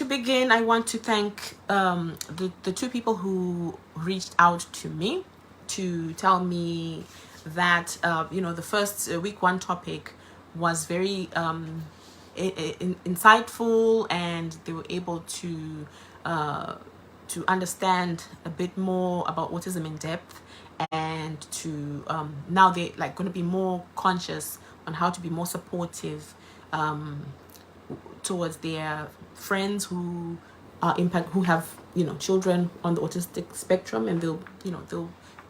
to begin, I want to thank the two people who reached out to me to tell me that the first week one topic was very insightful, and they were able to understand a bit more about autism in depth, and to now they're like going to be more conscious on how to be more supportive towards their friends who are who have children on the autistic spectrum, and they'll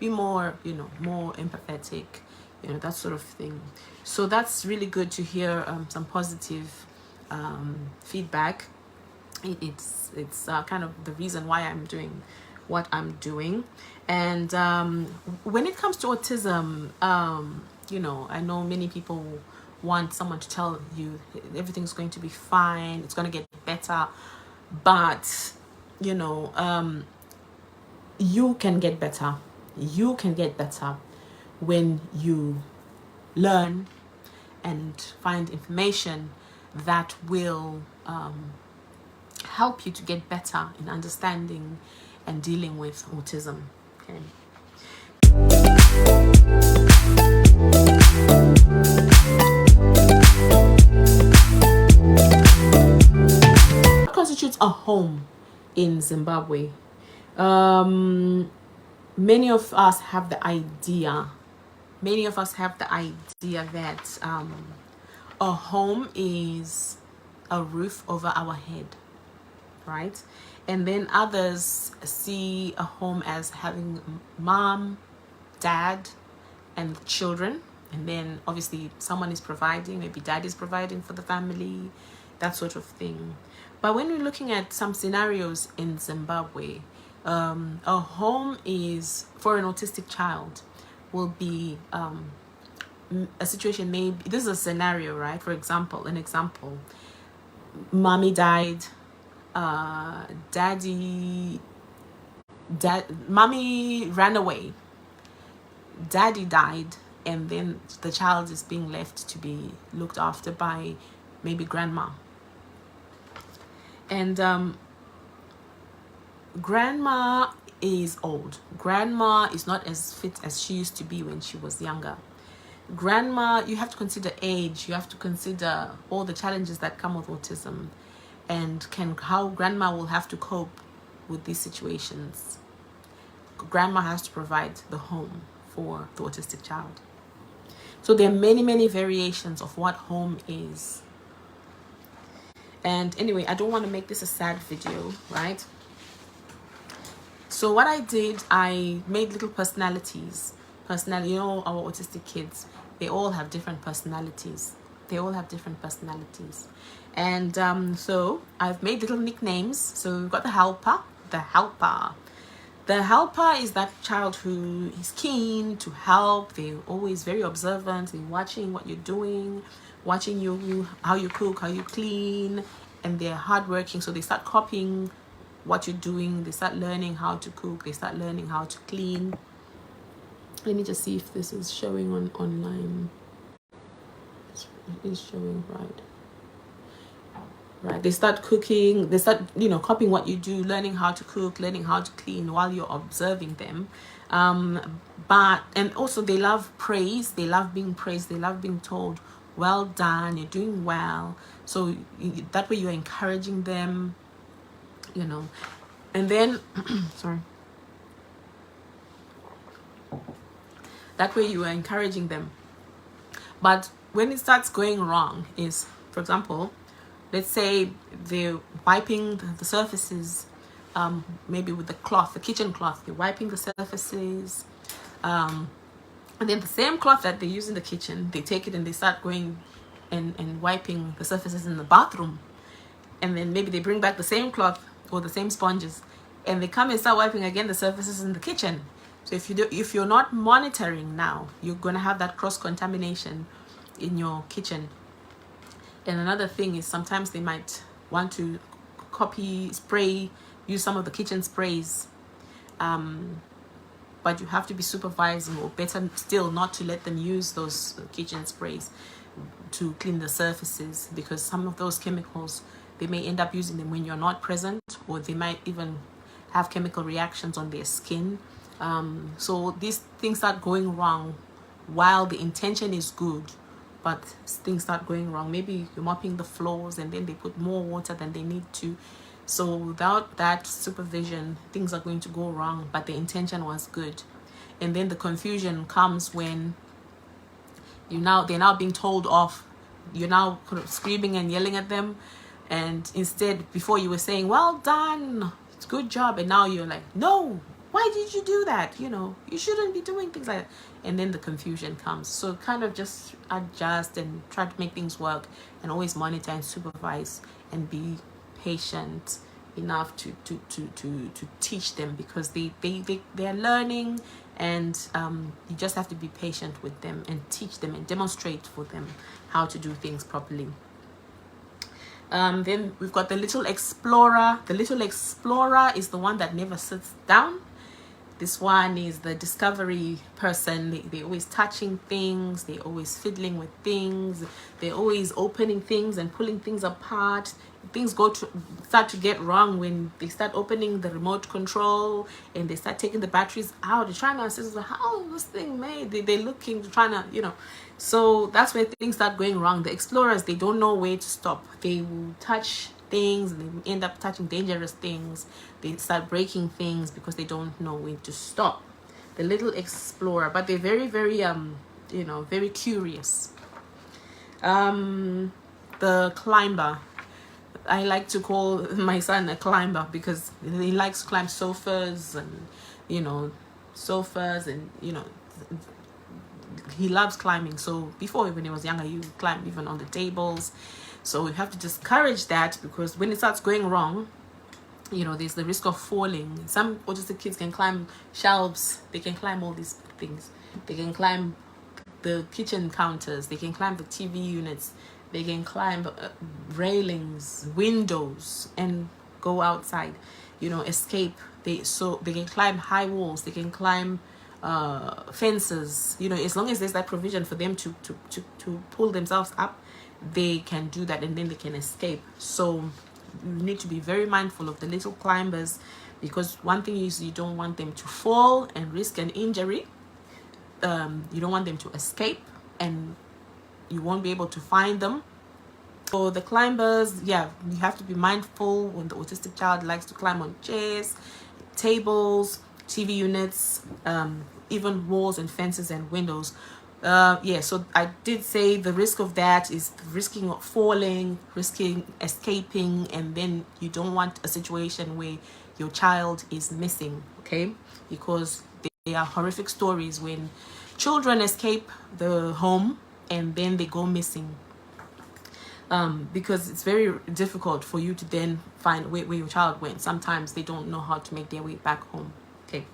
be more more empathetic, that sort of thing. So that's really good to hear some positive feedback. It's kind of the reason why I'm doing what I'm doing. And when it comes to autism, I know many people want someone to tell you everything's going to be fine, it's going to get better. But you can get better. You can get better when you learn and find information that will help you to get better in understanding and dealing with autism. Okay. What constitutes a home in Zimbabwe? Many of us have the idea that a home is a roof over our head, right? And then others see a home as having mom, dad, and children, and then obviously someone is providing, maybe dad is providing for the family, that sort of thing. But when we're looking at some scenarios in Zimbabwe, a home is, for an autistic child, will be a situation. Maybe this is a scenario, right? For example, mommy died, mommy ran away, daddy died, and then the child is being left to be looked after by maybe grandma. And grandma is old. Grandma is not as fit as she used to be when she was younger. Grandma, you have to consider age, you have to consider all the challenges that come with autism, and how grandma will have to cope with these situations. Grandma has to provide the home for the autistic child. So there are many variations of what home is. And anyway, I don't want to make this a sad video, right? So what I did, I made little personalities. Our autistic kids, they all have different personalities. And so I've made little nicknames. So we've got the helper. The helper is that child who is keen to help. They're always very observant. They're watching what you're doing, watching you how you cook, how you clean, and they're hardworking. So they start copying what you're doing. They start learning how to cook. They start learning how to clean. Let me just see if this is showing online. It is showing, right. They start cooking. They start copying what you do, learning how to cook, learning how to clean while you're observing them. And also they love praise. They love being praised. They love being told, well done, you're doing well. So that way you're encouraging them, and then sorry, that way you are encouraging them. But when it starts going wrong is, for example, let's say they're wiping the surfaces, maybe with the kitchen cloth, they're wiping the surfaces, and then the same cloth that they use in the kitchen, they take it and they start going and wiping the surfaces in the bathroom. And then maybe they bring back the same cloth or the same sponges, and they come and start wiping again the surfaces in the kitchen. So if you're not monitoring now, you're going to have that cross-contamination in your kitchen. And another thing is sometimes they might want to use some of the kitchen sprays. But you have to be supervising, or better still, not to let them use those kitchen sprays to clean the surfaces, because some of those chemicals they may end up using them when you're not present, or they might even have chemical reactions on their skin. So these things start going wrong while the intention is good, but things start going wrong. Maybe you're mopping the floors and then they put more water than they need to. So without that supervision, things are going to go wrong, but the intention was good. And then the confusion comes when they're now being told off. You're now kind of screaming and yelling at them, and instead, before you were saying, well done, it's good job, and now you're like, no, why did you do that? You shouldn't be doing things like that. And then the confusion comes. So kind of just adjust and try to make things work, and always monitor and supervise, and be patient enough to teach them, because they're learning, and you just have to be patient with them and teach them and demonstrate for them how to do things properly. Then we've got the little explorer. The little explorer is the one that never sits down. This one is the discovery person. They're always touching things. They're always fiddling with things. They're always opening things and pulling things apart. Things start to get wrong when they start opening the remote control and they start taking the batteries out. They're trying to assess how is this thing made. They're looking, trying to, So that's where things start going wrong. The explorers, they don't know where to stop. They will touch things and they end up touching dangerous things. They start breaking things because they don't know when to stop. The little explorer, but they're very, very very curious. The climber. I like to call my son a climber because he likes to climb sofas and he loves climbing. So before, when he was younger, he would climb even on the tables. So we have to discourage that, because when it starts going wrong, there's the risk of falling. Some autistic kids can climb shelves. They can climb all these things. They can climb the kitchen counters. They can climb the TV units. They can climb railings, windows, and go outside. Escape. They can climb high walls. They can climb fences. As long as there's that provision for them to pull themselves up, they can do that, and then they can escape. So you need to be very mindful of the little climbers, because one thing is, you don't want them to fall and risk an injury. You don't want them to escape, and you won't be able to find them. So the climbers, you have to be mindful when the autistic child likes to climb on chairs, tables, TV units, even walls and fences and windows. So I did say the risk of that is risking of falling, risking escaping, and then you don't want a situation where your child is missing, okay? Because there are horrific stories when children escape the home and then they go missing, because it's very difficult for you to then find where your child went. Sometimes they don't know how to make their way back home, okay?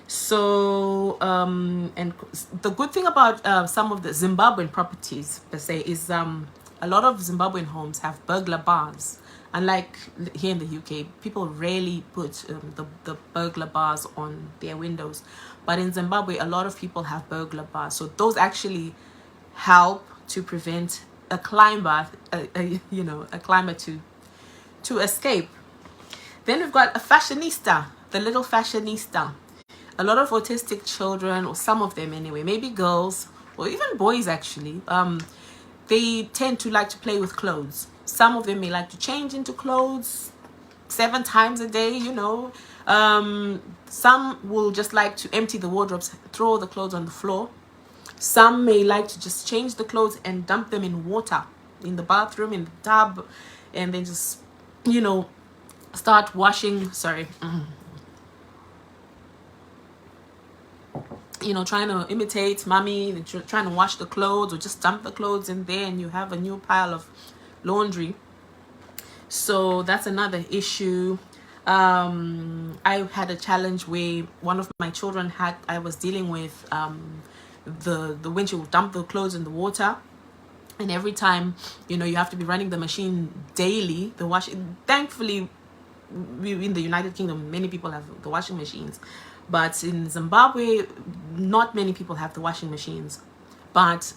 So and the good thing about some of the Zimbabwean properties per se is a lot of Zimbabwean homes have burglar bars. Unlike here in the UK, people rarely put the burglar bars on their windows, but in Zimbabwe a lot of people have burglar bars. So those actually help to prevent a climber to escape. Then we've got a fashionista, the little fashionista. A lot of autistic children, or some of them anyway, maybe girls or even boys actually, they tend to like to play with clothes. Some of them may like to change into clothes 7 times a day, Some will just like to empty the wardrobes, throw the clothes on the floor. Some may like to just change the clothes and dump them in water, in the bathroom, in the tub, and then just, start washing. Trying to imitate mommy, trying to wash the clothes, or just dump the clothes in there, and you have a new pile of laundry. So that's another issue. I had a challenge where one of my children I was dealing with when she would dump the clothes in the water, and every time you have to be running the machine daily. Thankfully, in the United Kingdom, many people have the washing machines, but in Zimbabwe, not many people have the washing machines. But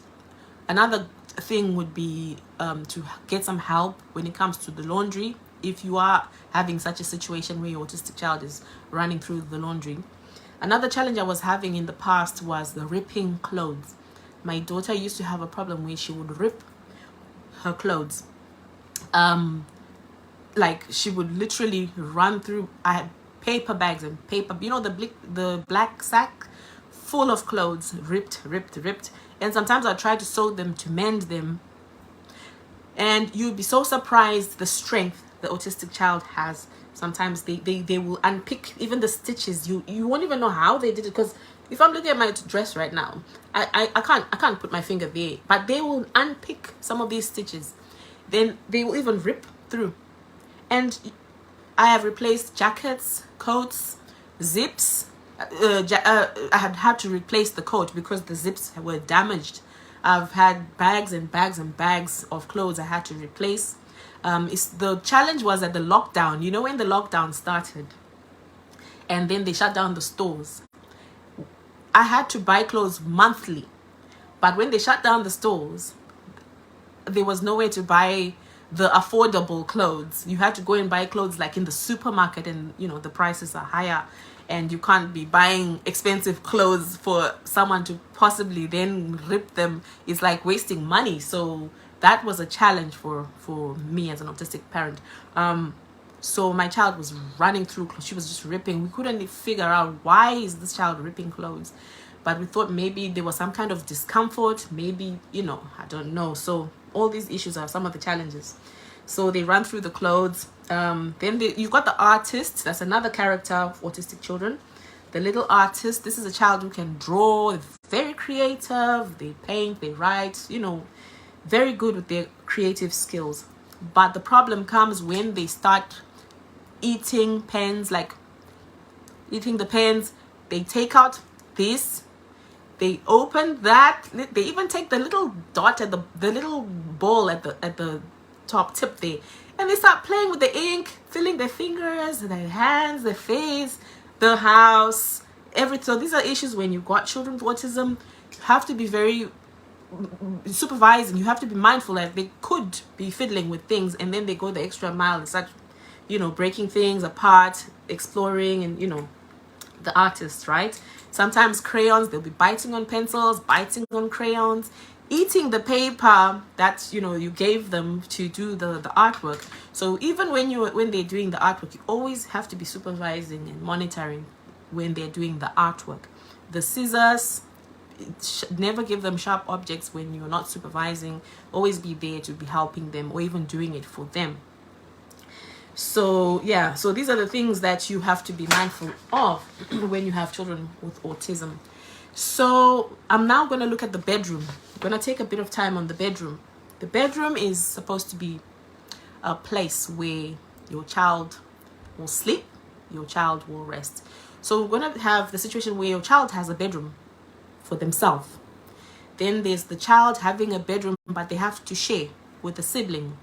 another thing would be to get some help when it comes to the laundry. If you are having such a situation where your autistic child is running through the laundry. Another challenge I was having in the past was the ripping clothes. My daughter used to have a problem where she would rip her clothes. Like she would literally run through. I had paper bags and paper, the black sack full of clothes, ripped. And sometimes I try to sew them, to mend them, and you'd be so surprised the strength the autistic child has. Sometimes they will unpick even the stitches. You won't even know how they did it, because if I'm looking at my dress right now, I can't put my finger there, but they will unpick some of these stitches. Then they will even rip through. And I have replaced jackets, coats, zips. I had to replace the coat because the zips were damaged. I've had bags and bags and bags of clothes I had to replace. The challenge was at the lockdown. You know, when the lockdown started and then they shut down the stores, I had to buy clothes monthly. But when they shut down the stores, there was nowhere to buy the affordable clothes. You had to go and buy clothes like in the supermarket, and the prices are higher, and you can't be buying expensive clothes for someone to possibly then rip them. It's like wasting money. So that was a challenge for me as an autistic parent. So my child was running through clothes. She was just ripping. We couldn't figure out why is this child ripping clothes, but we thought maybe there was some kind of discomfort, maybe, I don't know. So all these issues are some of the challenges. So they run through the clothes. Then you've got the artist. That's another character of autistic children. The little artist. This is a child who can draw, very creative. They paint, they write, very good with their creative skills. But the problem comes when they start eating pens, like eating the pens. They take out this, they open that, they even take the little dot at the little ball at the top tip there, and they start playing with the ink, filling their fingers, their hands, their face, the house, everything. So these are issues when you've got children with autism. You have to be very supervising. You have to be mindful that they could be fiddling with things, and then they go the extra mile and start breaking things apart, exploring, and the artist, right? Sometimes crayons, they'll be biting on pencils, biting on crayons, eating the paper that you gave them to do the artwork. So even when they're doing the artwork, you always have to be supervising and monitoring when they're doing the artwork. The scissors, never give them sharp objects when you're not supervising. Always be there to be helping them or even doing it for them. So yeah, so these are the things that you have to be mindful of when you have children with autism. So I'm now going to look at the bedroom. I'm going to take a bit of time on the bedroom. The bedroom is supposed to be a place where your child will sleep, your child will rest. So we're going to have the situation where your child has a bedroom for themselves. Then there's the child having a bedroom, but they have to share with a sibling,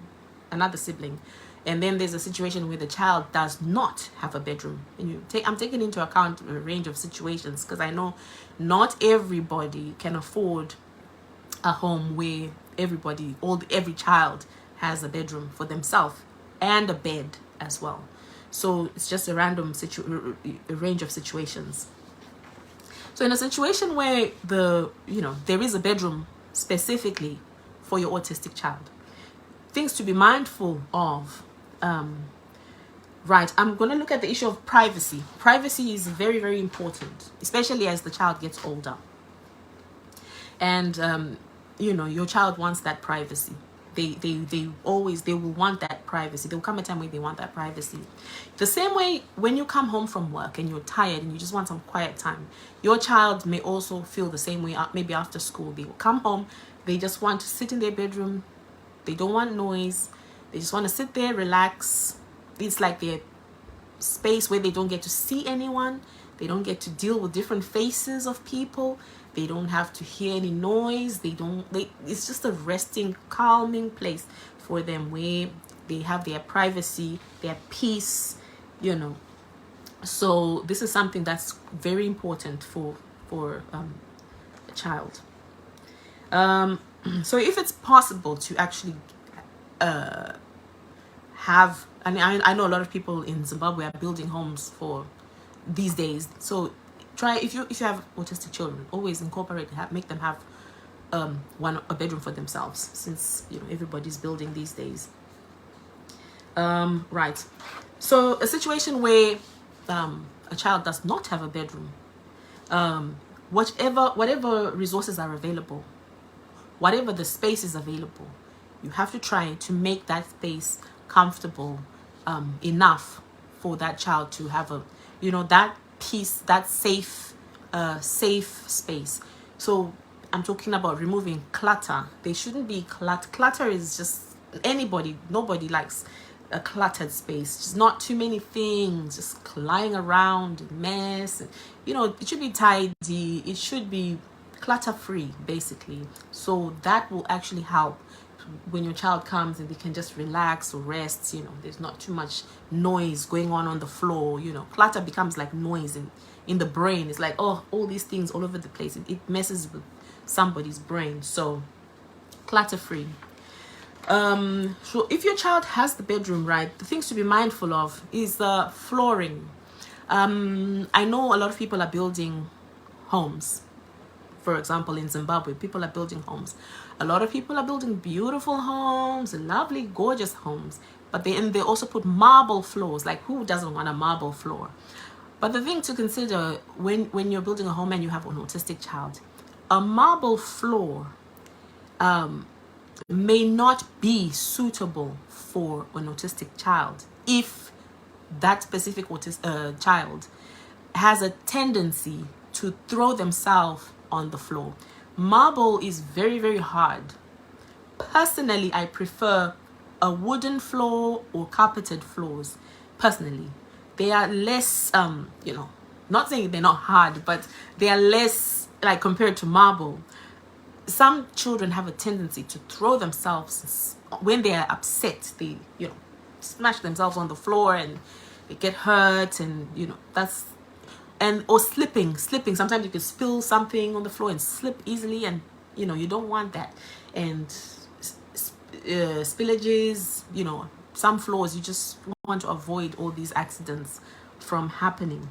another sibling. And then there's a situation where the child does not have a bedroom. And I'm taking into account a range of situations, because I know not everybody can afford a home where every child has a bedroom for themselves and a bed as well. So it's just a random range of situations. So in a situation where there is a bedroom specifically for your autistic child, things to be mindful of. Right, I'm going to look at the issue of privacy. Privacy is very, very important, especially as the child gets older. And your child wants that privacy. They will want that privacy. There will come a time where they want that privacy. The same way when you come home from work and you're tired and you just want some quiet time, your child may also feel the same way. Maybe after school, they will come home, they just want to sit in their bedroom. They don't want noise. They just want to sit there, relax. It's like their space where they don't get to see anyone. They don't get to deal with different faces of people. They don't have to hear any noise. It's just a resting, calming place for them where they have their privacy, their peace, So this is something that's very important for a child. So if it's possible to actually have, and I know a lot of people in Zimbabwe are building homes for these days. So try, if you have autistic children, always incorporate, make them have a bedroom for themselves, since everybody's building these days. Right. So a situation where a child does not have a bedroom, whatever resources are available, whatever the space is available, you have to try to make that space comfortable enough for that child to have a, that peace, that safe space. So I'm talking about removing clutter. There shouldn't be clutter. Clutter is just, nobody likes a cluttered space. Just not too many things just lying around, mess. It should be tidy. It should be clutter free, basically. So that will actually help when your child comes and they can just relax or rest. There's not too much noise going on the floor. Clutter becomes like noise in the brain. It's like, oh, all these things all over the place. It messes with somebody's brain. So clutter free. So if your child has the bedroom, right, the things to be mindful of is the flooring. I know a lot of people are building homes. For example, in Zimbabwe, people are building homes. A lot of people are building beautiful homes, lovely, gorgeous homes. But they also put marble floors. Like, who doesn't want a marble floor? But the thing to consider when you're building a home and you have an autistic child, a marble floor may not be suitable for an autistic child if that specific child has a tendency to throw themselves on the floor. Marble is very, very hard. Personally, I prefer a wooden floor or carpeted floors. Personally, they are less, not saying they're not hard, but they are less, like, compared to marble. Some children have a tendency to throw themselves when they are upset. They, smash themselves on the floor and they get hurt, and that's. Or slipping. Sometimes you can spill something on the floor and slip easily, and you don't want that. And spillages, some floors, you just want to avoid all these accidents from happening.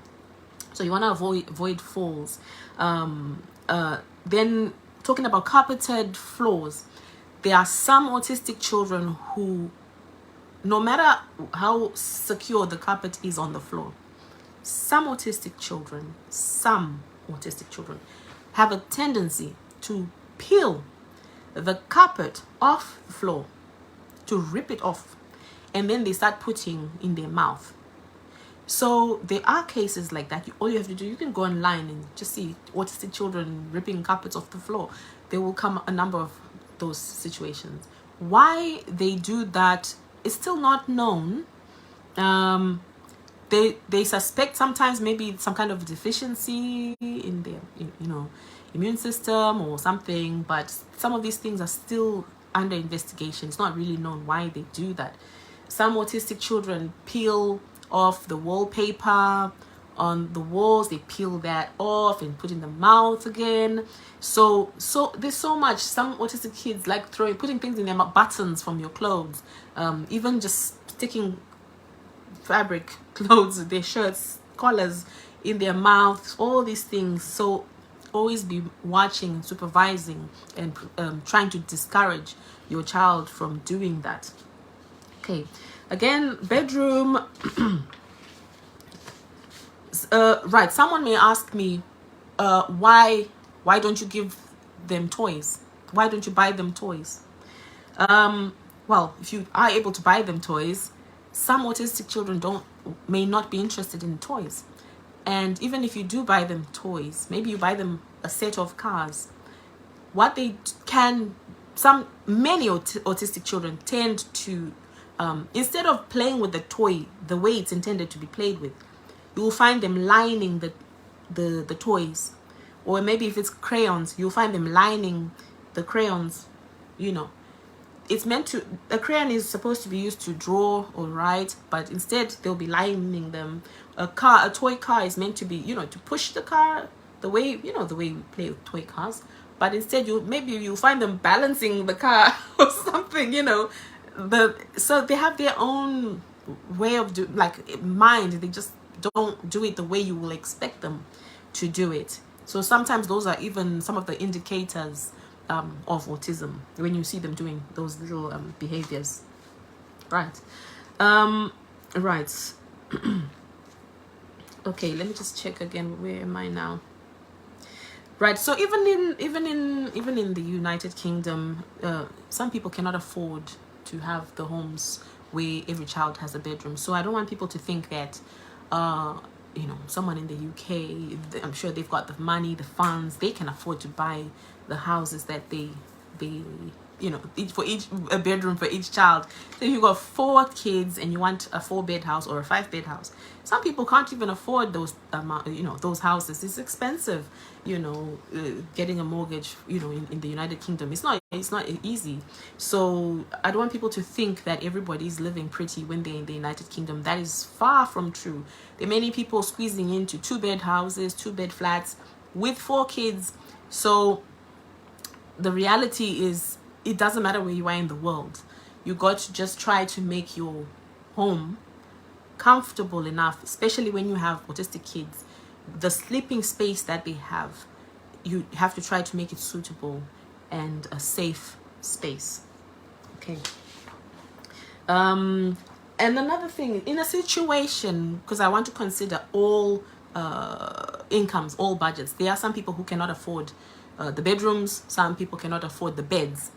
So you want to avoid falls. Then talking about carpeted floors, there are some autistic children who, no matter how secure the carpet is on the floor, some autistic children have a tendency to peel the carpet off the floor, to rip it off, and then they start putting in their mouth. So there are cases like that. All you have to do, you can go online and just see autistic children ripping carpets off the floor. There will come a number of those situations. Why they do that is still not known. They suspect sometimes maybe some kind of deficiency in their immune system or something, but some of these things are still under investigation. It's not really known why they do that. Some autistic children peel off the wallpaper on the walls. They peel that off and put in the mouth again. So there's so much. Some autistic kids like putting things in their mouth, buttons from your clothes, even just sticking fabric clothes, their shirts, collars in their mouths, all these things. So always be watching, supervising, and trying to discourage your child from doing that. Okay, again, bedroom. Right, someone may ask me, why don't you give them toys? Why don't you buy them toys? Well, if you are able to buy them toys, some autistic children may not be interested in toys. And even if you do buy them toys, maybe you buy them a set of cars. What they can, many autistic children tend to, instead of playing with the toy the way it's intended to be played with, you will find them lining the toys. Or maybe if it's crayons, you'll find them lining the crayons. It's meant to, a crayon is supposed to be used to draw or write, but instead they'll be lining them. A toy car is meant to be, to push the car the way we play with toy cars. but instead you find them balancing the car or something, you know. So they have their own way of mind. They just don't do it the way you will expect them to do it. So sometimes those are even some of the indicators of autism, when you see them doing those little behaviors. Right. Right. Okay, let me just check again. Where am I now? Right. So even in the United Kingdom, some people cannot afford to have the homes where every child has a bedroom. So I don't want people to think that you know, someone in the UK, I'm sure they've got the money, the funds, they can afford to buy the houses that they you know, a bedroom for each child. So if you've got 4 kids and you want a 4-bed house or a 5-bed house, some people can't even afford those you know, those houses. It's expensive, you know. Getting a mortgage, you know, in the United Kingdom, it's not easy. So I don't want people to think that everybody's living pretty when they're in the United Kingdom. That is far from true. There are many people squeezing into 2-bed houses, 2-bed flats with 4 kids. So the reality is, it doesn't matter where you are in the world. You got to just try to make your home comfortable enough, especially when you have autistic kids. The sleeping space that they have, you have to try to make it suitable and a safe space. Okay. And another thing, in a situation, because I want to consider all incomes, all budgets. There are some people who cannot afford the bedrooms. Some people cannot afford the beds.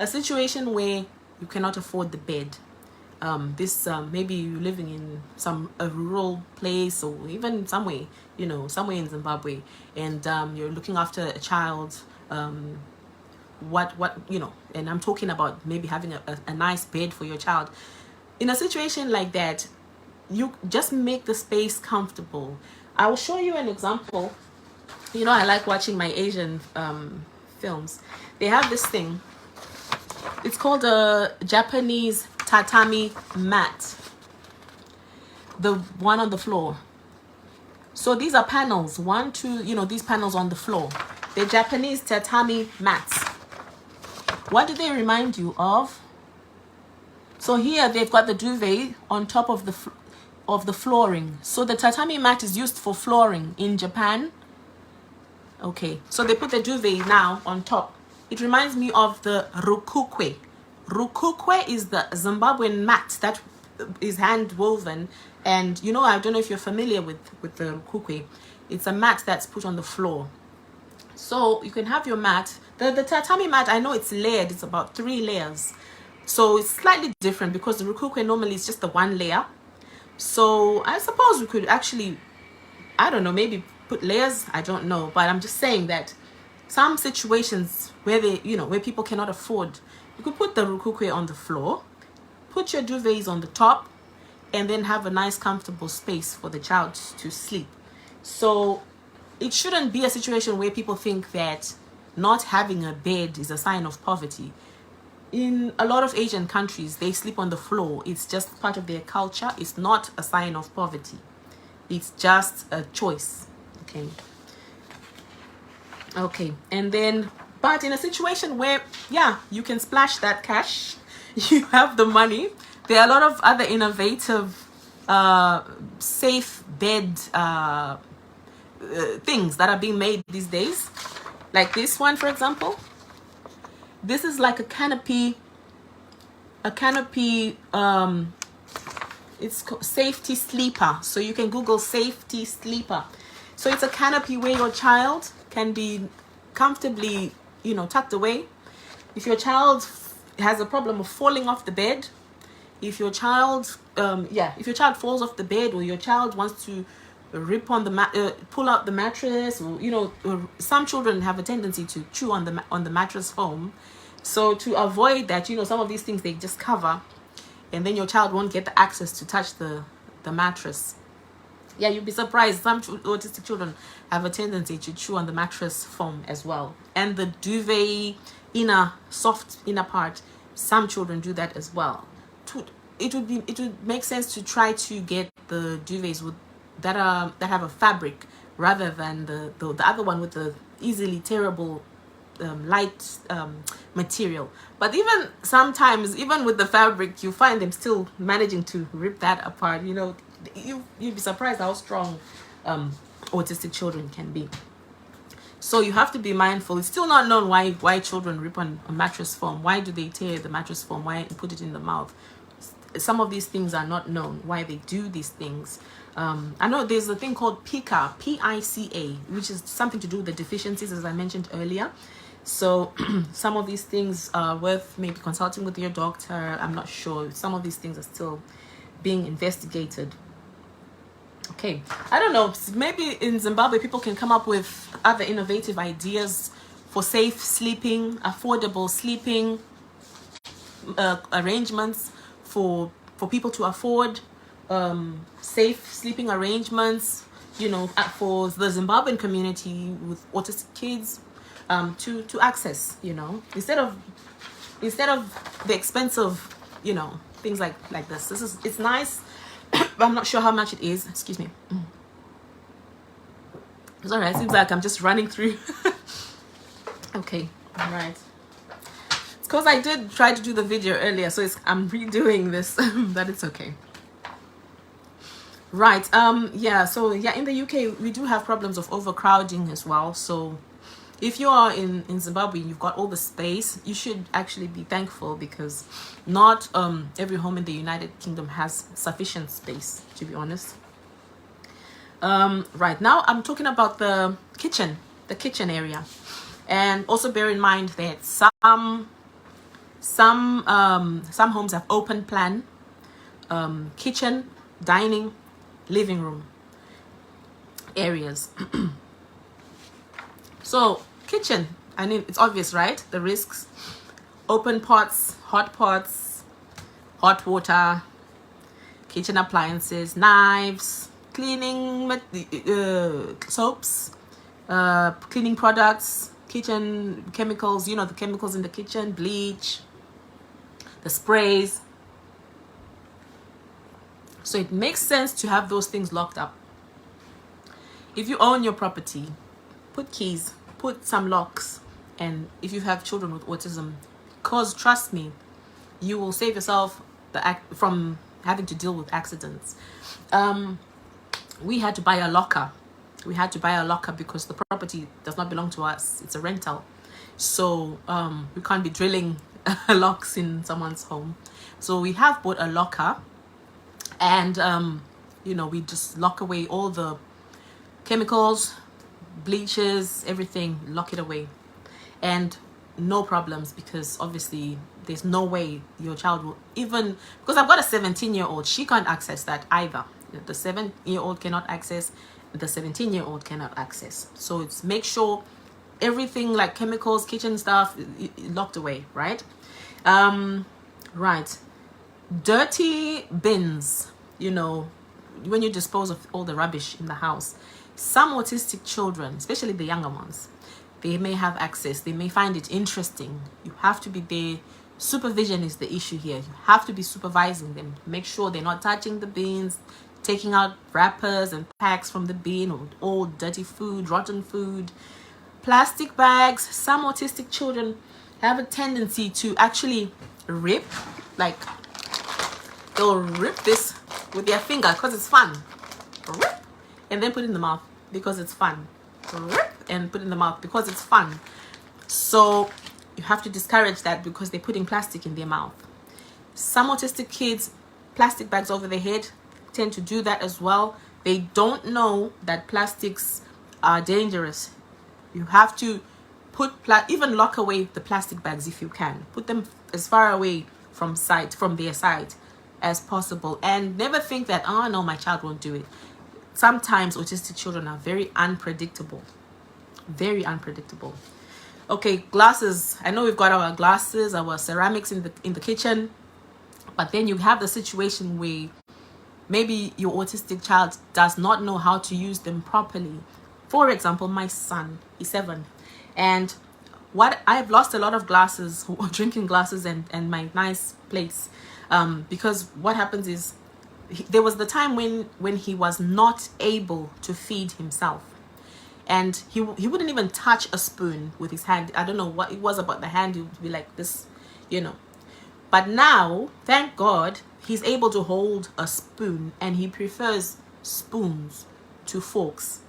A situation where you cannot afford the bed, maybe you're living in a rural place, or even somewhere, you know, somewhere in Zimbabwe, and you're looking after a child, what you know, and I'm talking about maybe having a nice bed for your child. In a situation like that, you just make the space comfortable. I will show you an example. You know, I like watching my Asian films. They have this thing. It's called a Japanese tatami mat. The one on the floor. So these are panels. 1, 2, you know, these panels on the floor. They're Japanese tatami mats. What do they remind you of? So here they've got the duvet on top of the flooring. So the tatami mat is used for flooring in Japan. Okay, so they put the duvet now on top. It reminds me of the rukukwe. Rukukwe is the Zimbabwean mat that is hand woven, and you know, I don't know if you're familiar with the rukukwe. It's a mat that's put on the floor. So you can have your mat. The tatami mat, I know it's layered. It's about 3 layers. So it's slightly different because the rukukwe normally is just the 1 layer. So I suppose we could actually, I don't know, maybe put layers. I don't know, but I'm just saying that some situations where where people cannot afford, you could put the rukukwe on the floor, put your duvets on the top, and then have a nice comfortable space for the child to sleep. So it shouldn't be a situation where people think that not having a bed is a sign of poverty. In a lot of Asian countries, they sleep on the floor. It's just part of their culture. It's not a sign of poverty. It's just a choice. Okay, and then, but in a situation where, yeah, you can splash that cash, you have the money, there are a lot of other innovative, safe bed things that are being made these days. Like this one, for example. This is like a canopy, it's called Safety Sleeper. So you can Google Safety Sleeper. So it's a canopy where your child can be comfortably, tucked away. If your child has a problem of falling off the bed, if your child, if your child falls off the bed, or your child wants to rip on the pull out the mattress, or some children have a tendency to chew on the mattress foam. So to avoid that, some of these things they just cover, and then your child won't get the access to touch the mattress. Yeah, you'd be surprised. Some autistic children have a tendency to chew on the mattress foam as well. And the duvet soft inner part, some children do that as well. It would make sense to try to get the duvets that have a fabric rather than the other one with the easily tearable light material. But even sometimes, even with the fabric, you find them still managing to rip that apart. You know, you'd be surprised how strong autistic children can be. So you have to be mindful. It's still not known why children rip on a mattress foam. Why do they tear the mattress foam? Why put it in the mouth? Some of these things are not known, why they do these things. I know there's a thing called PICA, P-I-C-A, which is something to do with the deficiencies, as I mentioned earlier. So some of these things are worth maybe consulting with your doctor. I'm not sure. Some of these things are still being investigated. Okay, I don't know, maybe in Zimbabwe people can come up with other innovative ideas for safe sleeping, affordable sleeping arrangements for people to afford, safe sleeping arrangements, you know, for the Zimbabwean community with autistic kids to access, you know, instead of the expensive, you know, things like this. It's nice. I'm not sure how much it is. Excuse me. Sorry, it seems like I'm just running through. Okay, all right. It's because I did try to do the video earlier, so I'm redoing this, but it's okay. Right. Yeah. So yeah, in the UK we do have problems of overcrowding as well. So if you are in Zimbabwe, you've got all the space, you should actually be thankful, because not every home in the United Kingdom has sufficient space, to be honest. Right, now I'm talking about the kitchen area. And also bear in mind that some homes have open plan kitchen, dining, living room areas. So kitchen, I mean, it's obvious, right? The risks: open pots, hot water, kitchen appliances, knives, cleaning soaps, cleaning products, kitchen chemicals, you know, the chemicals in the kitchen, bleach, the sprays. So it makes sense to have those things locked up. If you own your property, put keys, put some locks. And if you have children with autism, because trust me, you will save yourself from having to deal with accidents. We had to buy a locker. Because the property does not belong to us. It's a rental. So we can't be drilling locks in someone's home. So we have bought a locker, and you know, we just lock away all the chemicals, bleaches, everything, lock it away. And no problems, because obviously there's no way your child will, even because I've got a 17-year-old, she can't access that either. The 7-year-old cannot access, the 17-year-old cannot access. So it's make sure everything like chemicals, kitchen stuff, locked away, right? Right. Dirty bins, you know, when you dispose of all the rubbish in the house. Some autistic children, especially the younger ones, they may have access. They may find it interesting. You have to be there. Supervision is the issue here. You have to be supervising them. Make sure they're not touching the bins, taking out wrappers and packs from the bin, or old dirty food, rotten food, plastic bags. Some autistic children have a tendency to actually rip, like they'll rip this with their finger because it's fun. Rip, and then put it in the mouth because it's fun. Rip, and put it in the mouth because it's fun. So you have to discourage that, because they're putting plastic in their mouth. Some autistic kids, plastic bags over their head, tend to do that as well. They don't know that plastics are dangerous. You have to put even lock away the plastic bags if you can. Put them as far away from their sight as possible, and never think that, oh no, my child won't do it. Sometimes autistic children are very unpredictable. Okay, glasses. I know we've got our glasses, our ceramics in the kitchen, but then you have the situation where maybe your autistic child does not know how to use them properly. For example, my son is 7, and I've lost a lot of glasses, drinking glasses, and my nice plates, because what happens is, there was the time when he was not able to feed himself, and he wouldn't even touch a spoon with his hand. I don't know what it was about the hand. He would be like this, you know. But now, thank God, he's able to hold a spoon, and he prefers spoons to forks.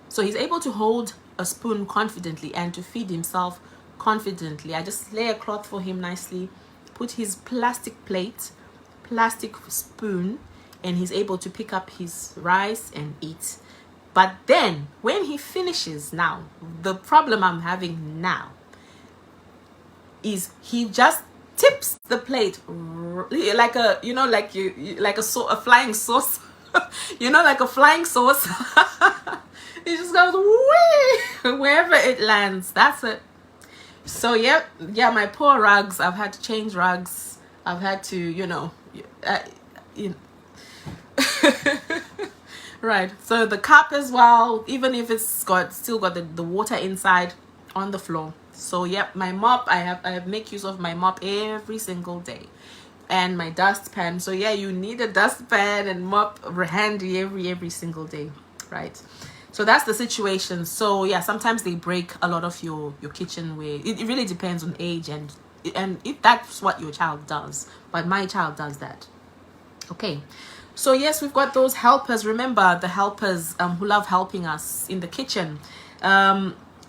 So he's able to hold a spoon confidently and to feed himself confidently. I just lay a cloth for him nicely, put his plastic plate, plastic spoon, and he's able to pick up his rice and eat. But then when he finishes, now the problem I'm having now is he just tips the plate like a, you know, like a flying sauce. You know, like a flying sauce. It just goes whee wherever it lands. That's it. So yeah, my poor rugs. I've had to change rugs. I've had to, you know, right. So the cup as well, even if it's still got the water inside on the floor. So yeah, my mop. I make use of my mop every single day, and my dustpan. So yeah, you need a dustpan and mop handy every single day, right? So that's the situation. So yeah, sometimes they break a lot of your kitchenware. It really depends on age and if that's what your child does. But my child does that. Okay. So yes, we've got those helpers. Remember the helpers who love helping us in the kitchen.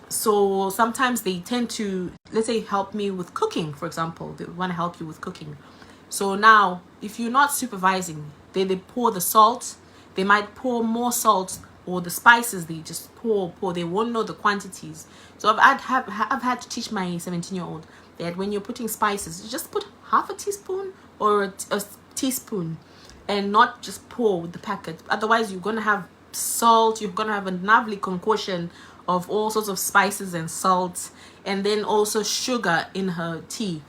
So sometimes they tend to, let's say, help me with cooking, for example. They want to help you with cooking. So now, if you're not supervising, they pour the salt. They might pour more salt, or the spices they just pour. They won't know the quantities. So I've had to teach my 17-year-old that when you're putting spices, you just put half a teaspoon or a teaspoon, and not just pour with the packet. Otherwise, you're gonna have salt. You're gonna have a lovely concoction of all sorts of spices and salt, and then also sugar in her tea.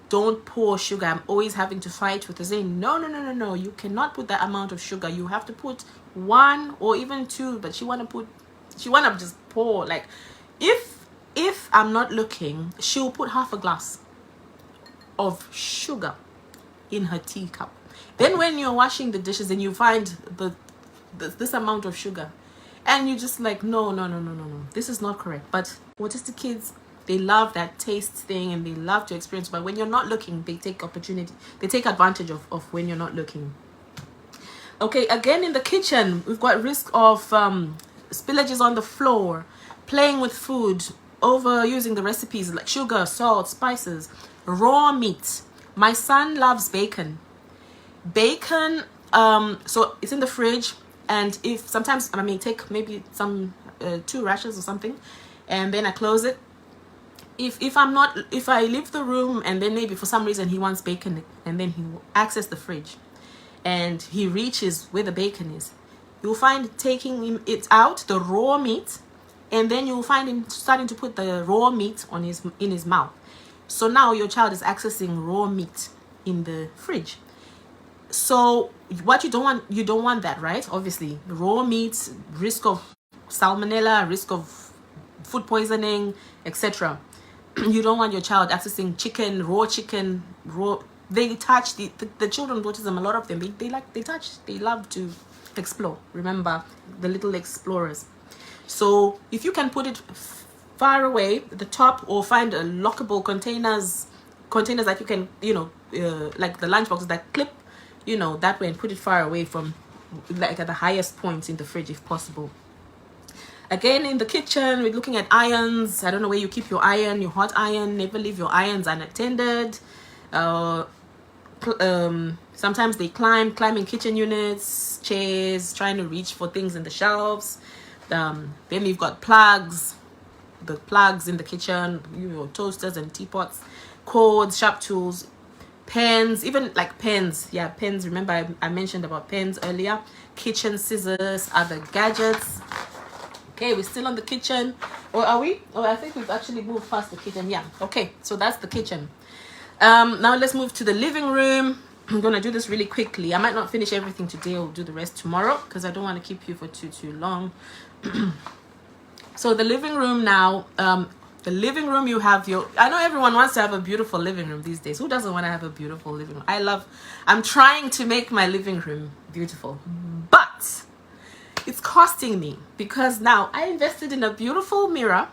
Don't pour sugar. I'm always having to fight with her, saying no, you cannot put that amount of sugar. You have to put 1 or even 2, but she wanna just pour. Like if I'm not looking, she'll put half a glass of sugar in her teacup. Then when you're washing the dishes and you find this amount of sugar, and you're just like, no, this is not correct. But autistic kids, they love that taste thing and they love to experience. But when you're not looking, they take advantage of when you're not looking. Okay, again in the kitchen, we've got risk of spillages on the floor, playing with food, overusing the recipes like sugar, salt, spices, raw meat. My son loves bacon. So it's in the fridge, and if sometimes I may take maybe some 2 rashers or something, and then I close it. If I leave the room and then maybe for some reason he wants bacon, and then he will access the fridge and he reaches where the bacon is, you'll find taking it out, the raw meat, and then you'll find him starting to put the raw meat in his mouth. So now your child is accessing raw meat in the fridge. So what you don't want that, right? Obviously, raw meat, risk of salmonella, risk of food poisoning, etc. You don't want your child accessing raw chicken. They touch the children with autism. A lot of them they touch. They love to explore. Remember the little explorers. So if you can put it far away at the top, or find a lockable containers that you can, like the lunchboxes that clip, that way, and put it far away from, like, at the highest points in the fridge if possible. Again, in the kitchen, we're looking at irons. I don't know where you keep your iron, your hot iron. Never leave your irons unattended. Sometimes they climbing kitchen units, chairs, trying to reach for things in the shelves. Then you've got plugs, the plugs in the kitchen, your toasters and teapots, cords, sharp tools, pens, even like pens. Yeah, pens. Remember I mentioned about pens earlier. Kitchen scissors, other gadgets. Okay, we're still on the kitchen. Or are we? Oh, I think we've actually moved past the kitchen. Yeah. Okay, so that's the kitchen. Now let's move to the living room. I'm gonna do this really quickly. I might not finish everything today. I'll do the rest tomorrow because I don't want to keep you for too long. So the living room now. The living room, you have I know everyone wants to have a beautiful living room these days. Who doesn't want to have a beautiful living room? I'm trying to make my living room beautiful, but it's costing me, because now I invested in a beautiful mirror,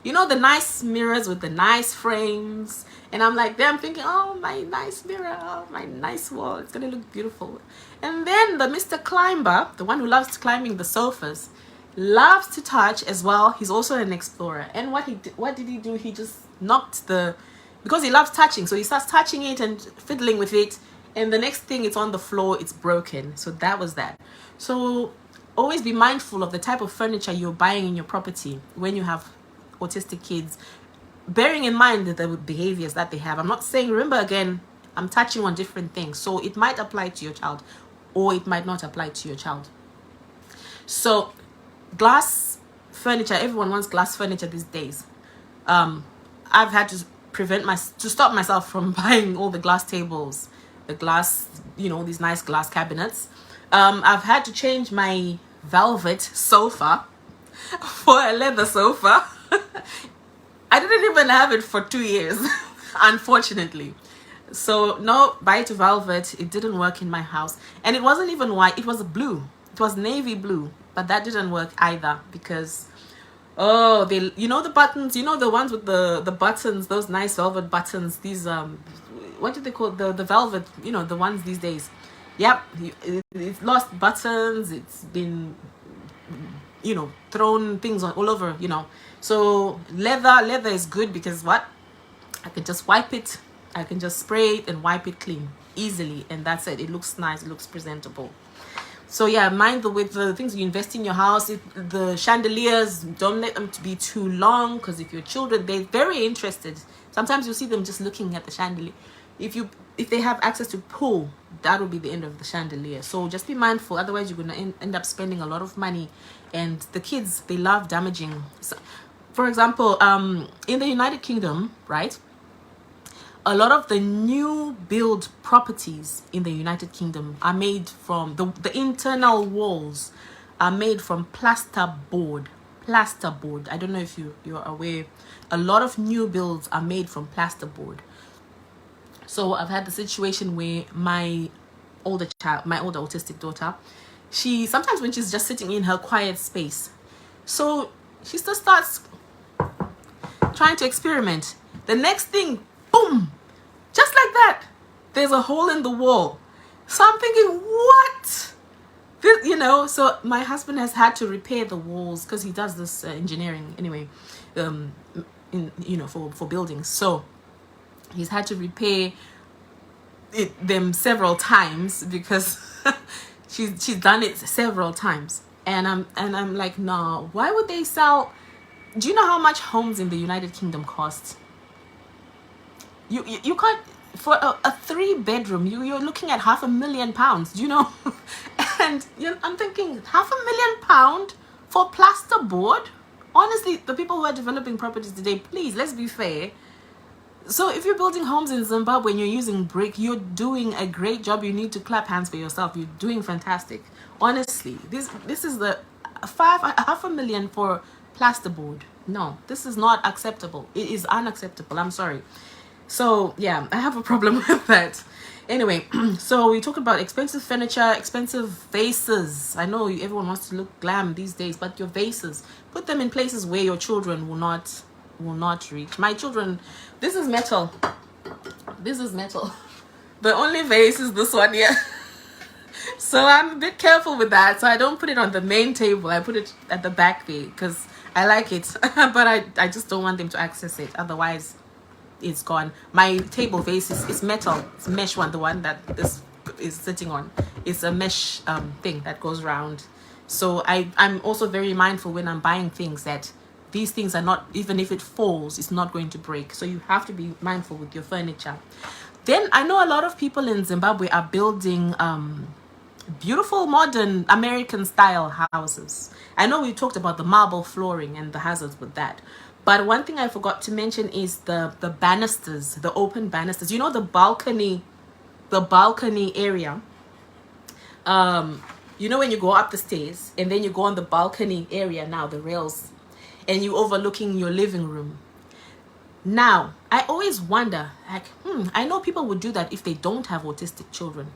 you know, the nice mirrors with the nice frames, and I'm like, there I'm thinking, oh, my nice mirror, oh, my nice wall, it's gonna look beautiful. And then the Mr. Climber, the one who loves climbing the sofas, loves to touch as well. He's also an explorer, and what did he do? He just knocked the, because he loves touching, so he starts touching it and fiddling with it, and the next thing, it's on the floor, it's broken. So that was that. So always be mindful of the type of furniture you're buying in your property when you have autistic kids, bearing in mind that the behaviors that they have. I'm not saying, remember again, I'm touching on different things, so it might apply to your child or it might not apply to your child. So glass furniture, everyone wants glass furniture these days. I've had to stop myself from buying all the glass tables, the glass, you know, these nice glass cabinets. I've had to change my velvet sofa for a leather sofa. I didn't even have it for 2 years, unfortunately. So no, buy to velvet, it didn't work in my house. And it wasn't even white, it was blue. It was navy blue, but that didn't work either, because oh, they, you know, the buttons, you know, the ones with the buttons, those nice velvet buttons, these what do they call the velvet, you know, the ones these days. Yep, it's lost buttons, it's been, you know, thrown things all over, you know. So leather is good, because what, I can just wipe it, I can just spray it and wipe it clean easily, and that's it. It looks nice, it looks presentable. So yeah, mind with the things you invest in your house. The chandeliers, don't let them to be too long, because if your children, they're very interested. Sometimes you see them just looking at the chandelier. If they have access to pull, that will be the end of the chandelier. So just be mindful, otherwise you're going to end up spending a lot of money, and the kids, they love damaging. So, for example, in the United Kingdom, right, a lot of the new build properties in the United Kingdom are made from the internal walls are made from plasterboard. I don't know if you're aware. A lot of new builds are made from plasterboard. So I've had the situation where my older autistic daughter, she sometimes, when she's just sitting in her quiet space, so she still starts trying to experiment. The next thing, boom, just like that, there's a hole in the wall. So I'm thinking, what? This, you know, so my husband has had to repair the walls, because he does this engineering anyway, for buildings. So he's had to repair them several times, because she's done it several times, and I'm like, no, why would they sell? Do you know how much homes in the United Kingdom cost? You can't, for a 3-bedroom, you're looking at £500,000, do you know? And I'm thinking, £500,000 for plasterboard? Honestly, the people who are developing properties today, please, let's be fair. So if you're building homes in Zimbabwe and you're using brick, you're doing a great job. You need to clap hands for yourself. You're doing fantastic. Honestly, this is the £500,000 for plasterboard. No, this is not acceptable. It is unacceptable. I'm sorry. So yeah, I have a problem with that. Anyway, so we talk about expensive furniture, expensive vases. I know everyone wants to look glam these days, but your vases, put them in places where your children will not reach. My children, this is metal. The only vase is this one here. So I'm a bit careful with that. So I don't put it on the main table. I put it at the back there, because I like it. But I just don't want them to access it. Otherwise, it's gone. My table vase is metal. It's mesh one, the one that this is sitting on. It's a mesh thing that goes round. So I'm also very mindful when I'm buying things that these things are not, even if it falls, it's not going to break. So you have to be mindful with your furniture. Then I know a lot of people in Zimbabwe are building beautiful modern American style houses. I know we talked about the marble flooring and the hazards with that, but one thing I forgot to mention is the banisters, the open banisters. You know, the balcony area. You know, when you go up the stairs and then you go on the balcony area, now the rails, and you overlooking your living room. Now I always wonder, like, I know people would do that if they don't have autistic children,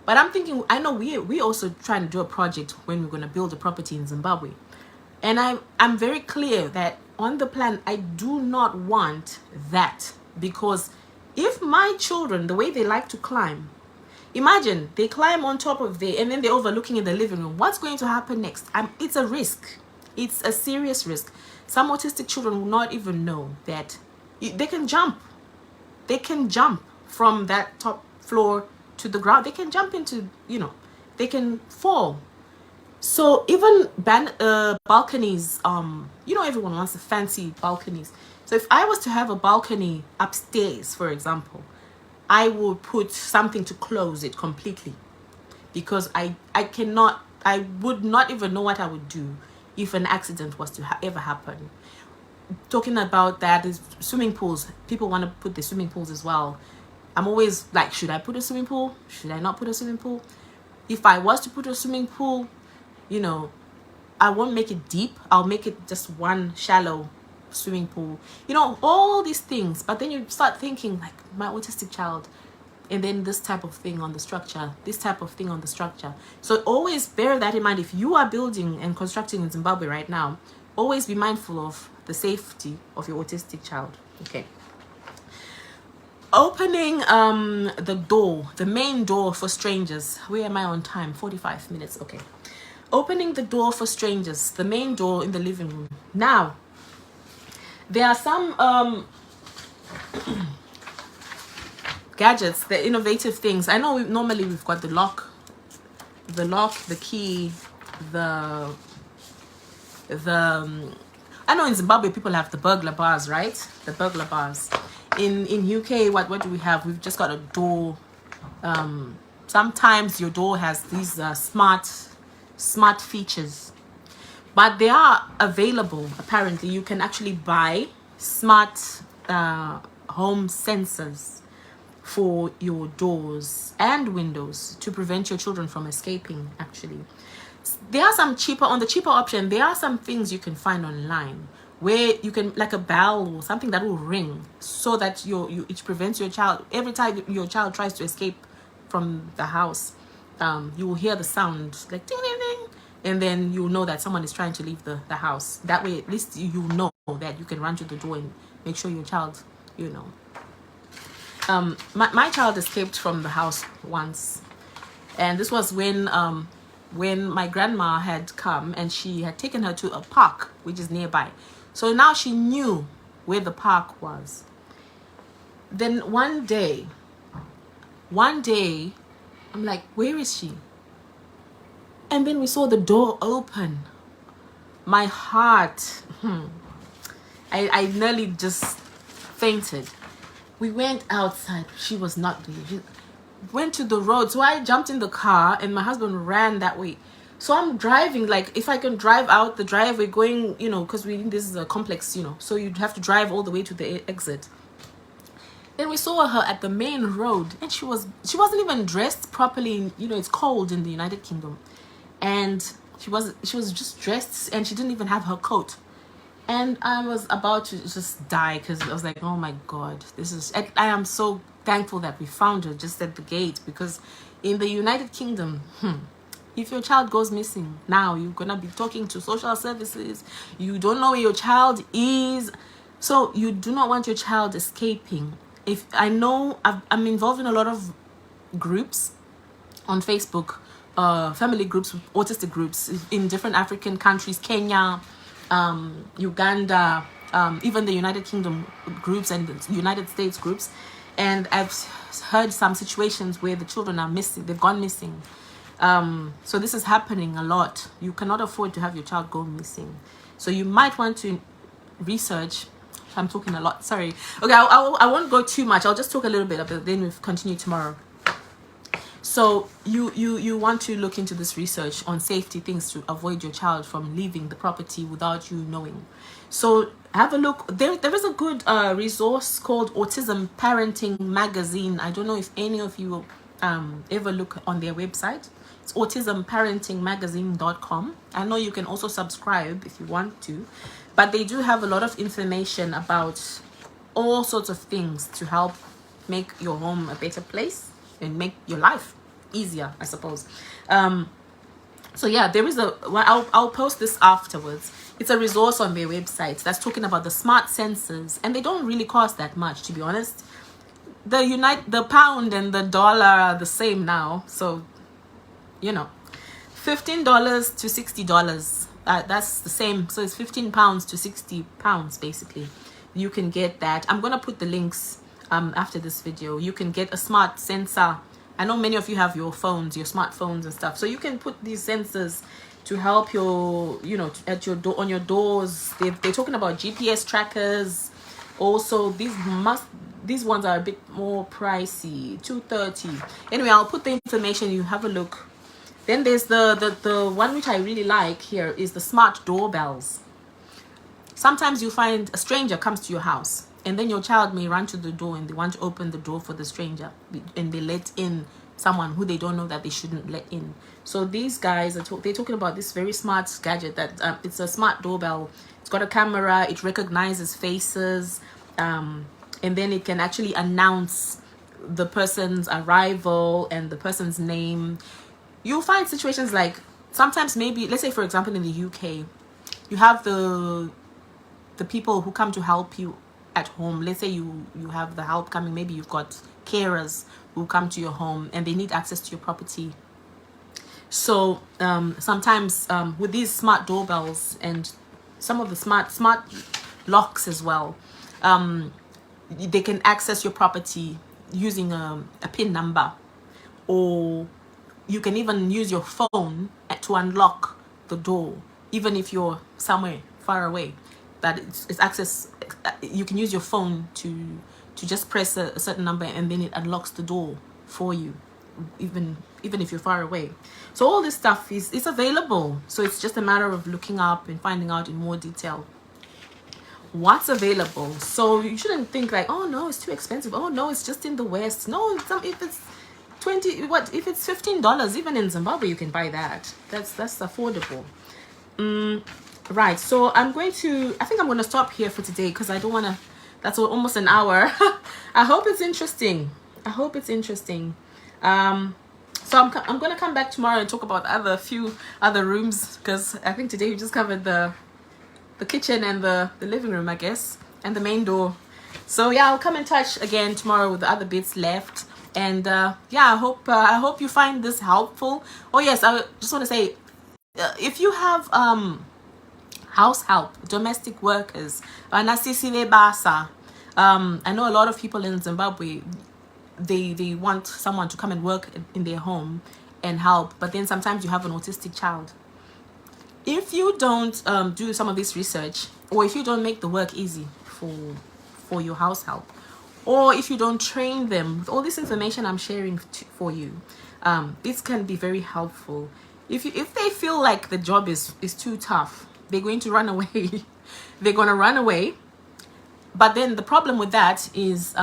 But I'm thinking, I know we also trying to do a project when we're going to build a property in Zimbabwe. And I'm very clear that on the plan, I do not want that, because if my children, the way they like to climb, imagine they climb on top of there and then they're overlooking in the living room. What's going to happen next? It's a risk. It's a serious risk. Some autistic children will not even know that they can jump. They can jump from that top floor to the ground. They can jump into, they can fall. So even balconies, everyone wants the fancy balconies. So if I was to have a balcony upstairs, for example, I would put something to close it completely, because I would not even know what I would do if an accident was to ever happen. Talking about that is swimming pools. People want to put the swimming pools as well. I'm always like, should I put a swimming pool? Should I not put a swimming pool? If I was to put a swimming pool, I won't make it deep. I'll make it just one shallow swimming pool. All these things. But then you start thinking, like, my autistic child, and then this type of thing on the structure, this type of thing on the structure. So always bear that in mind. If you are building and constructing in Zimbabwe right now, always be mindful of the safety of your autistic child. Okay. Opening the door, the main door for strangers. Where am I on time? 45 minutes. Okay. Opening the door for strangers, the main door in the living room. Now, there are some gadgets, the innovative things. I know normally we've got the lock, the key, I know in Zimbabwe people have the burglar bars, right? The burglar bars. In UK, what do we have? We've just got a door. Sometimes your door has these smart features, but they are available. Apparently you can actually buy smart home sensors for your doors and windows to prevent your children from escaping. Actually, there are some cheaper option. There are some things you can find online where you can, like a bell or something that will ring, so that it prevents your child, every time your child tries to escape from the house, you will hear the sound like ding ding ding, and then you'll know that someone is trying to leave the house. That way at least you know that you can run to the door and make sure your child, my child escaped from the house once, and this was when my grandma had come and she had taken her to a park which is nearby. So now she knew where the park was. Then one day I'm like, where is she? And then we saw the door open. My heart, I nearly just fainted. We went outside. She was not there. She went to the road. So I jumped in the car and my husband ran that way. So I'm driving, like, if I can drive out the driveway going, because this is a complex, so you'd have to drive all the way to the exit. Then we saw her at the main road, and she wasn't even dressed properly. It's cold in the United Kingdom, and she was just dressed, and she didn't even have her coat. And I was about to just die, because I was like, oh my God, I am so thankful that we found her just at the gate, because in the United Kingdom, if your child goes missing, now you're gonna be talking to social services. You don't know where your child is, so you do not want your child escaping. If I know, I'm involved in a lot of groups on Facebook, family groups, autistic groups in different African countries, Kenya, Uganda, even the United Kingdom groups and the United States groups. And I've heard some situations where the children are missing, they've gone missing. So this is happening a lot. You cannot afford to have your child go missing. So you might want to research. I'm talking a lot, sorry. Okay, I won't go too much. I'll just talk a little bit about it, then we'll continue tomorrow. So you want to look into this research on safety things to avoid your child from leaving the property without you knowing. So have a look. There is a good resource called Autism Parenting Magazine. I don't know if any of you ever look on their website. It's autismparentingmagazine.com. I know you can also subscribe if you want to, but they do have a lot of information about all sorts of things to help make your home a better place and make your life easier, I suppose. So yeah, there is a well, I'll post this afterwards. It's a resource on their website that's talking about the smart sensors, and they don't really cost that much, to be honest. The pound and the dollar are the same now, so you know, $15 to $60. That's the same. So it's 15 pounds to 60 pounds basically. You can get that. I'm gonna put the links after this video. You can get a smart sensor. I know many of you have your phones, your smartphones and stuff, so you can put these sensors to help your, you know, at your door, on your doors. They're talking about GPS trackers. Also, these ones are a bit more pricey, $230. Anyway, I'll put the information, you have a look. Then there's the one which I really like here is the smart doorbells. Sometimes you find a stranger comes to your house, and then your child may run to the door and they want to open the door for the stranger, and they let in someone who they don't know that they shouldn't let in. So these guys are they're talking about this very smart gadget that it's a smart doorbell. It's got a camera, it recognizes faces, and then it can actually announce the person's arrival and the person's name. You'll find situations like, sometimes maybe, let's say for example in the UK, you have the people who come to help you at home. Let's say you have the help coming, maybe you've got carers who come to your home and they need access to your property. So sometimes with these smart doorbells and some of the smart locks as well, they can access your property using a PIN number, or you can even use your phone to unlock the door, even if you're somewhere far away. That it's access. You can use your phone to just press a certain number, and then it unlocks the door for you, even if you're far away. So all this stuff is available. So it's just a matter of looking up and finding out in more detail what's available. So you shouldn't think like, oh no, it's too expensive. Oh no, it's just in the West. No, if it's if it's $15, even in Zimbabwe you can buy that. That's affordable. Right, so I think I'm going to stop here for today because I don't want to, that's almost an hour. I hope it's interesting. So I'm going to come back tomorrow and talk about a few other rooms, because I think today we just covered the kitchen and the living room, I guess, and the main door. So yeah, I'll come in touch again tomorrow with the other bits left. And yeah, I hope you find this helpful. Oh yes, I just want to say, if you have house help, domestic workers, I know a lot of people in Zimbabwe, they want someone to come and work in their home and help, but then sometimes you have an autistic child. If you don't do some of this research, or if you don't make the work easy for your house help, or if you don't train them with all this information I'm sharing for you, this can be very helpful. If they feel like the job is too tough, they're going to run away. They're going to run away. But then the problem with that is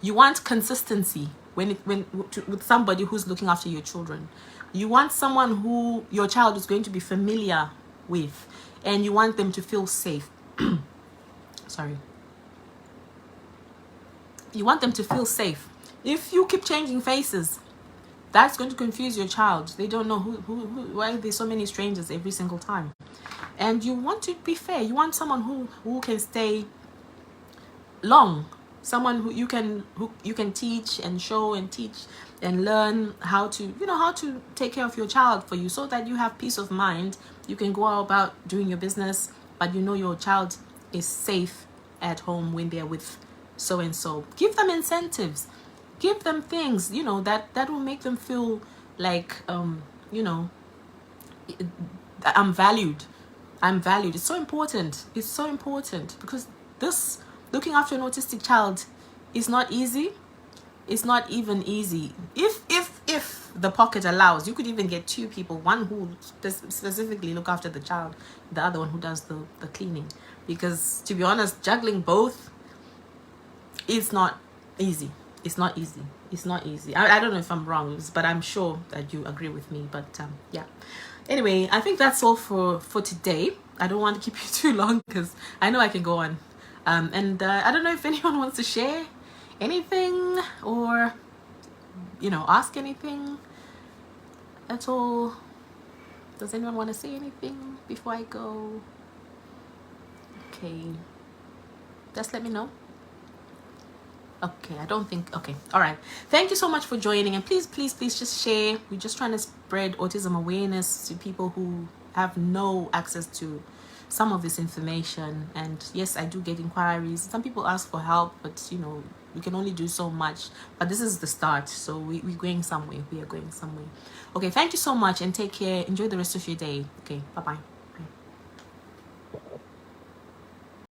you want consistency with somebody who's looking after your children. You want someone who your child is going to be familiar with, and you want them to feel safe. Sorry. You want them to feel safe. If you keep changing faces, that's going to confuse your child. They don't know why there's so many strangers every single time. And you want to be fair. You want someone who can stay long. Someone who you can teach and show and teach and learn how to take care of your child for you, so that you have peace of mind. You can go out about doing your business, but you know your child is safe at home when they're with so and so. Give them incentives. Give them things, that will make them feel like, I'm valued. It's so important. It's so important, because this, looking after an autistic child, is not easy. It's not even easy. If the pocket allows, you could even get two people, one who specifically look after the child, the other one who does the cleaning. Because to be honest, juggling both is not easy. It's not easy. I don't know if I'm wrong, but I'm sure that you agree with me. But yeah. Anyway, I think that's all for today. I don't want to keep you too long, because I know I can go on. And I don't know if anyone wants to share anything, or ask anything at all? Does anyone want to say anything before I go? Okay, just let me know. Okay, I don't think, okay, all right. Thank you so much for joining, and please just share. We're just trying to spread autism awareness to people who have no access to some of this information. And yes, I do get inquiries. Some people ask for help, but we can only do so much. But this is the start, so we're going somewhere. We are going somewhere. Okay, thank you so much, and take care. Enjoy the rest of your day. Okay, bye-bye.